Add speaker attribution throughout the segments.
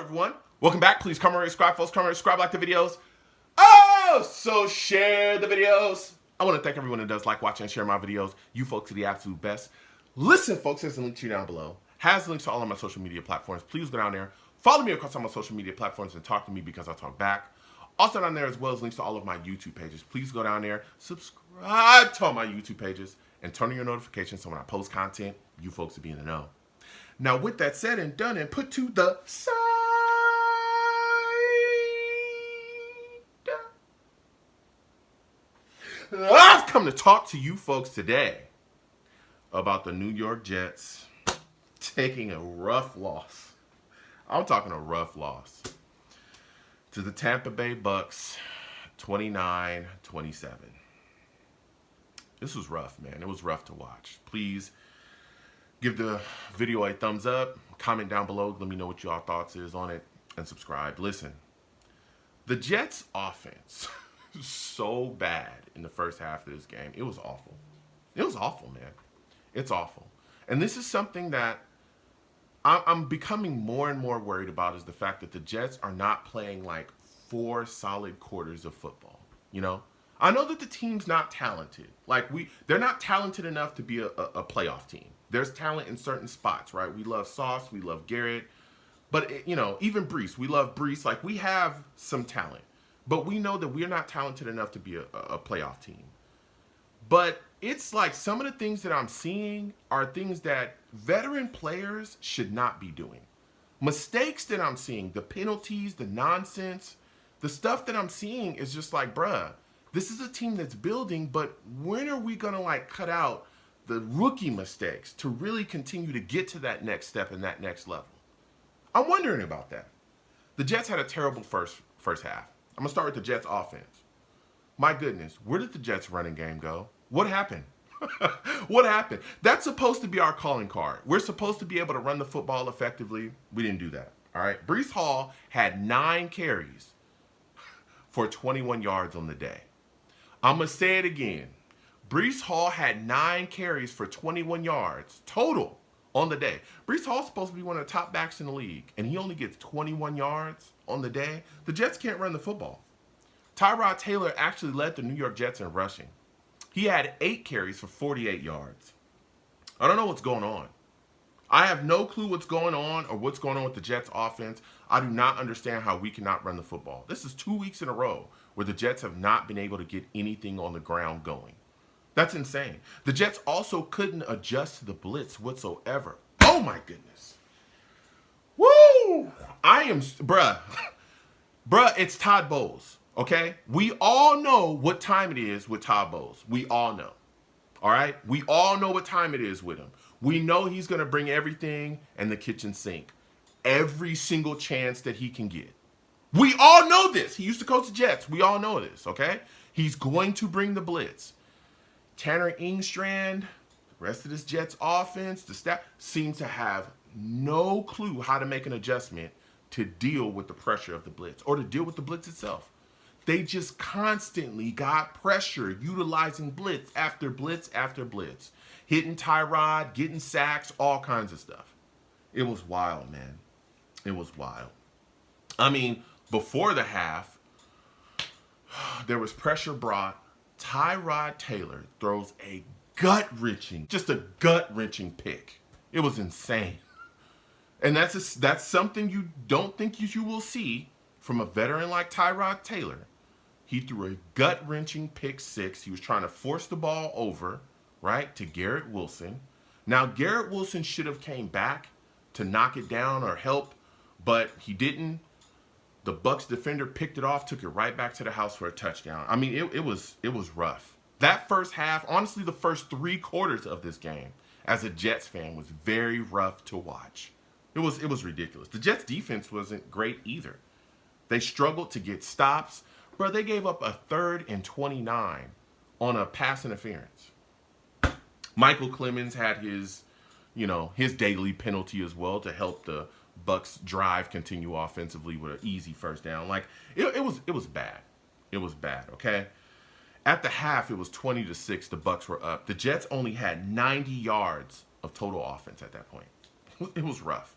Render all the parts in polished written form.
Speaker 1: everyone. Welcome back. Please comment, rate, subscribe, folks. Comment, rate, subscribe, like the videos. So share the videos. I want to thank everyone that does like, watch, and share my videos. You folks are the absolute best. Listen, folks, there's a link to you down below. Has links to all of my social media platforms. Please go down there. Follow me across all my social media platforms and talk to me because I talk back. Also down there as well as links to all of my YouTube pages. Please go down there, subscribe to all my YouTube pages, and turn on your notifications so when I post content, you folks will be in the know. Now, with that said and done and put to the side, I've come to talk to you folks today about the New York Jets taking a rough loss. I'm talking a rough loss to the Tampa Bay Bucs, 29-27. This was rough, man. It was rough to watch. Please give the video a thumbs up, comment down below, let me know what your thoughts is on it, and subscribe. Listen, the Jets offense was so bad in the first half of this game. It was awful. It was awful, man. It's awful. And this is something that I'm becoming more and more worried about, is the fact that the Jets are not playing like 4 solid quarters of football. You know, I know that the team's not talented. They're not talented enough to be a playoff team. There's talent in certain spots, right? We love Sauce, we love Garrett, but even Brees, we love Brees. Like, we have some talent, but we know that we're not talented enough to be a playoff team. But it's like some of the things that I'm seeing are things that veteran players should not be doing. Mistakes that I'm seeing, the penalties, the nonsense, the stuff that I'm seeing is just like, bruh, this is a team that's building, but when are we going to like cut out the rookie mistakes to really continue to get to that next step and that next level? I'm wondering about that. The Jets had a terrible first half. I'm going to start with the Jets offense. My goodness, where did the Jets running game go? What happened? What happened? That's supposed to be our calling card. We're supposed to be able to run the football effectively. We didn't do that. All right. Brees Hall had 9 carries for 21 yards on the day. I'm going to say it again. Brees Hall had 9 carries for 21 yards total on the day. Brees Hall's supposed to be one of the top backs in the league, and he only gets 21 yards on the day. The Jets can't run the football. Tyrod Taylor actually led the New York Jets in rushing. He had 8 carries for 48 yards. I don't know what's going on. I have no clue what's going on or what's going on with the Jets offense. I do not understand how we cannot run the football. This is 2 weeks in a row where the Jets have not been able to get anything on the ground going. That's insane. The Jets also couldn't adjust to the blitz whatsoever. Oh my goodness. Woo! Bruh, it's Todd Bowles. Okay? We all know what time it is with Todd Bowles. We all know. All right? We all know what time it is with him. We know he's going to bring everything and the kitchen sink every single chance that he can get. We all know this. He used to coach the Jets. We all know this, okay? He's going to bring the blitz. Tanner Engstrand, the rest of this Jets offense, the staff seems to have no clue how to make an adjustment to deal with the pressure of the blitz or to deal with the blitz itself. They just constantly got pressure, utilizing blitz after blitz after blitz, hitting Tyrod, getting sacks, all kinds of stuff. It was wild, man. It was wild. I mean, before the half, there was pressure brought. Tyrod Taylor throws a gut-wrenching pick. It was insane. And that's something you don't think you will see from a veteran like Tyrod Taylor. He threw a gut-wrenching pick 6. He was trying to force the ball over, right, to Garrett Wilson. Now, Garrett Wilson should have came back to knock it down or help, but he didn't. The Bucs defender picked it off, took it right back to the house for a touchdown. I mean, it was rough. That first half, honestly, the first 3 quarters of this game, as a Jets fan, was very rough to watch. It was ridiculous. The Jets defense wasn't great either. They struggled to get stops. Bro, they gave up a 3rd and 29 on a pass interference. Michael Clemens had his daily penalty as well to help the Bucs drive continue offensively with an easy first down. Like, it was bad. It was bad, okay? At the half, it was 20-6. The Bucs were up. The Jets only had 90 yards of total offense at that point. It was rough.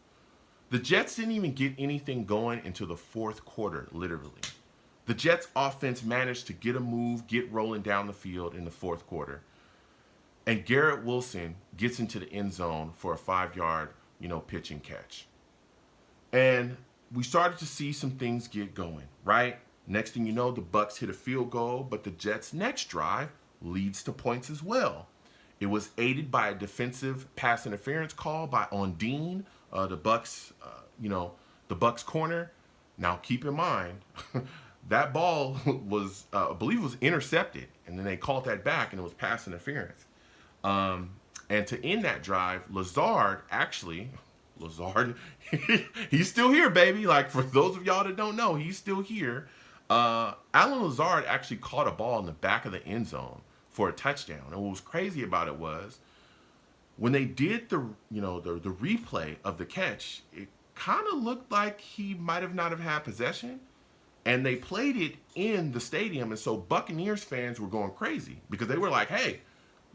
Speaker 1: The Jets didn't even get anything going until the fourth quarter, literally. The Jets offense managed to get a move, get rolling down the field in the fourth quarter. And Garrett Wilson gets into the end zone for a 5-yard, pitch and catch. And we started to see some things get going, right? Next thing you know, the Bucs hit a field goal, but the Jets' next drive leads to points as well. It was aided by a defensive pass interference call on Dean, the Bucs, the Bucs corner. Now, keep in mind, that ball was, I believe, it was intercepted, and then they called that back, and it was pass interference. And to end that drive, Lazard, he's still here, baby. Like, for those of y'all that don't know, he's still here. Alan Lazard actually caught a ball in the back of the end zone for a touchdown. And what was crazy about it was when they did the replay of the catch, it kind of looked like he might have not have had possession. And they played it in the stadium, and so Buccaneers fans were going crazy because they were like, hey,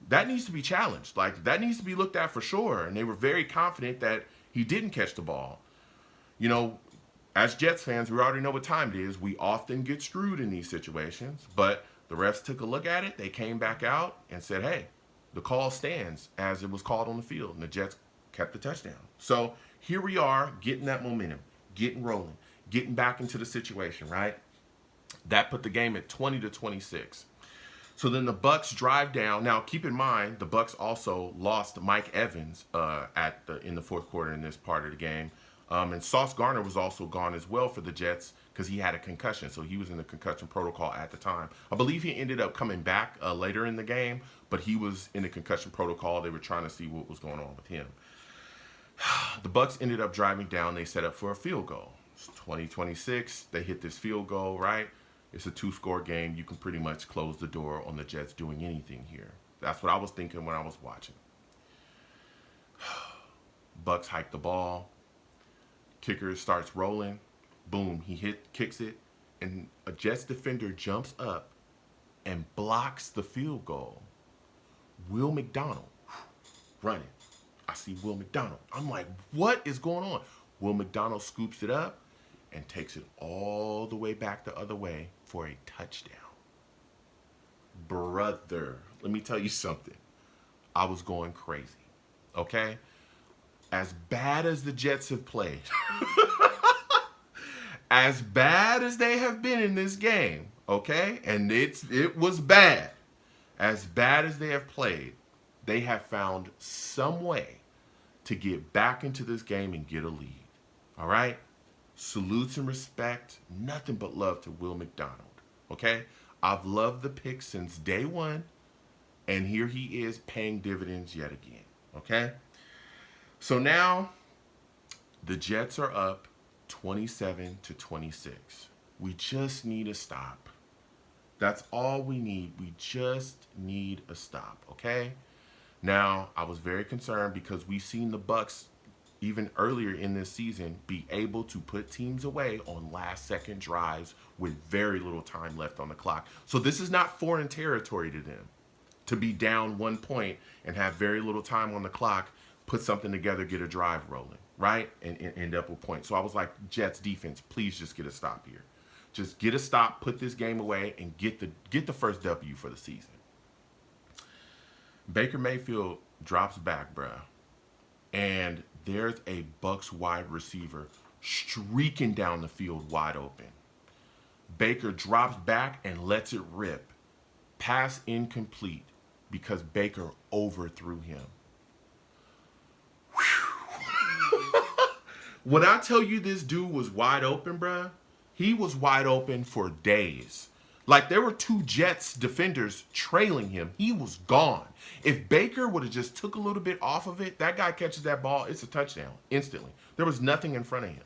Speaker 1: that needs to be challenged. Like, that needs to be looked at for sure. And they were very confident that he didn't catch the ball. As Jets fans, we already know what time it is. We often get screwed in these situations, but the refs took a look at it. They came back out and said, hey, the call stands as it was called on the field, and the Jets kept the touchdown. So here we are, getting that momentum, getting rolling, getting back into the situation, right? That put the game at 20-26. So then the Bucs drive down. Now, keep in mind, the Bucs also lost Mike Evans in the fourth quarter in this part of the game. And Sauce Gardner was also gone as well for the Jets because he had a concussion. So he was in the concussion protocol at the time. I believe he ended up coming back later in the game, but he was in the concussion protocol. They were trying to see what was going on with him. The Bucs ended up driving down. They set up for a field goal. It's 20-26. They hit this field goal, right? It's a 2-score game. You can pretty much close the door on the Jets doing anything here. That's what I was thinking when I was watching. Bucs hike the ball. Kicker starts rolling. Boom, he kicks it. And a Jets defender jumps up and blocks the field goal. Will McDonald running. I see Will McDonald. I'm like, what is going on? Will McDonald scoops it up and takes it all the way back the other way for a touchdown. Brother, let me tell you something. I was going crazy, okay? As bad as the Jets have played, as bad as they have been in this game, okay? And it was bad. As bad as they have played, they have found some way to get back into this game and get a lead, all right? Salutes and respect, nothing but love to Will McDonald, okay? I've loved the pick since day one, and here he is paying dividends yet again, okay? So now the Jets are up 27-26. We just need a stop. That's all we need. We just need a stop, okay? Now, I was very concerned because we've seen the Bucs even earlier in this season be able to put teams away on last-second drives with very little time left on the clock. So this is not foreign territory to them to be down 1 point and have very little time on the clock, put something together, get a drive rolling, right? And end up with points. So I was like, Jets defense, please just get a stop here. Just get a stop, put this game away, and get the first W for the season. Baker Mayfield drops back, bruh. And there's a Bucs wide receiver streaking down the field wide open. Baker drops back and lets it rip. Pass incomplete because Baker overthrew him. When I tell you this dude was wide open, bruh, he was wide open for days. Like, there were two Jets defenders trailing him. He was gone. If Baker would have just took a little bit off of it, that guy catches that ball, it's a touchdown instantly. There was nothing in front of him.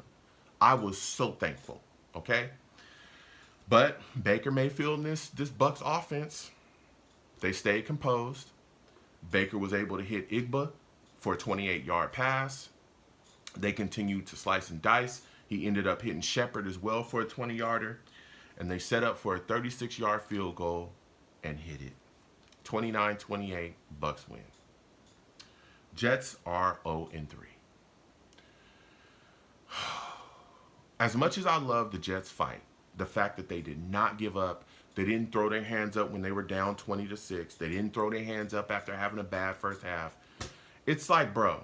Speaker 1: I was so thankful, okay? But Baker Mayfield and this Bucs offense, they stayed composed. Baker was able to hit Igba for a 28-yard pass. They continued to slice and dice. He ended up hitting Shepard as well for a 20-yarder. And they set up for a 36-yard field goal and hit it. 29-28, Bucs win. Jets are 0-3. as much as I love the Jets fight, the fact that they did not give up, they didn't throw their hands up when they were down 20-6, they didn't throw their hands up after having a bad first half. It's like, bro,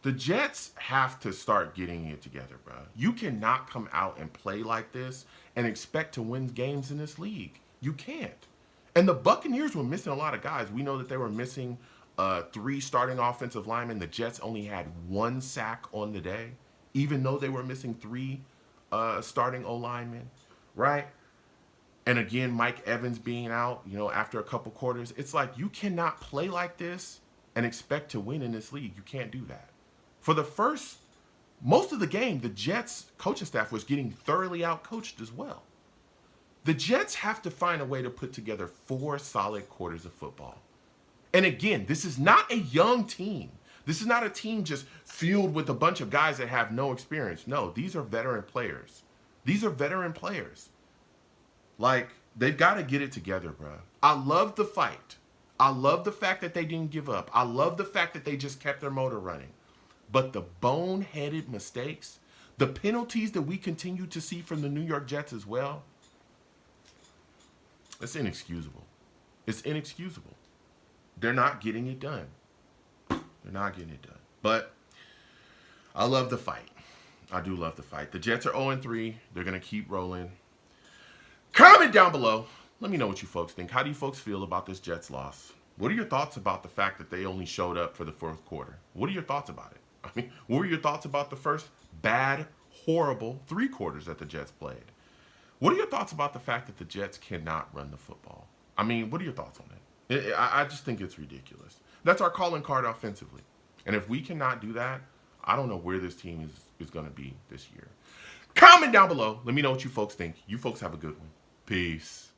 Speaker 1: the Jets have to start getting it together, bro. You cannot come out and play like this and expect to win games in this league. You can't. And the Buccaneers were missing a lot of guys. We know that they were missing 3 starting offensive linemen. The Jets only had 1 sack on the day, even though they were missing 3 starting O linemen, right? And again, Mike Evans being out, after a couple quarters. It's like you cannot play like this and expect to win in this league. You can't do that. For the most of the game, the Jets coaching staff was getting thoroughly outcoached as well. The Jets have to find a way to put together 4 solid quarters of football. And again, this is not a young team. This is not a team just filled with a bunch of guys that have no experience. No, these are veteran players. These are veteran players. Like, they've got to get it together, bro. I love the fight. I love the fact that they didn't give up. I love the fact that they just kept their motor running. But the boneheaded mistakes, the penalties that we continue to see from the New York Jets as well, it's inexcusable. It's inexcusable. They're not getting it done. They're not getting it done. But I love the fight. I do love the fight. The Jets are 0-3. They're going to keep rolling. Comment down below. Let me know what you folks think. How do you folks feel about this Jets loss? What are your thoughts about the fact that they only showed up for the 4th quarter? What are your thoughts about it? I mean, what were your thoughts about the first bad, horrible 3 quarters that the Jets played? What are your thoughts about the fact that the Jets cannot run the football? I mean, what are your thoughts on it? I just think it's ridiculous. That's our calling card offensively. And if we cannot do that, I don't know where this team is going to be this year. Comment down below. Let me know what you folks think. You folks have a good one. Peace.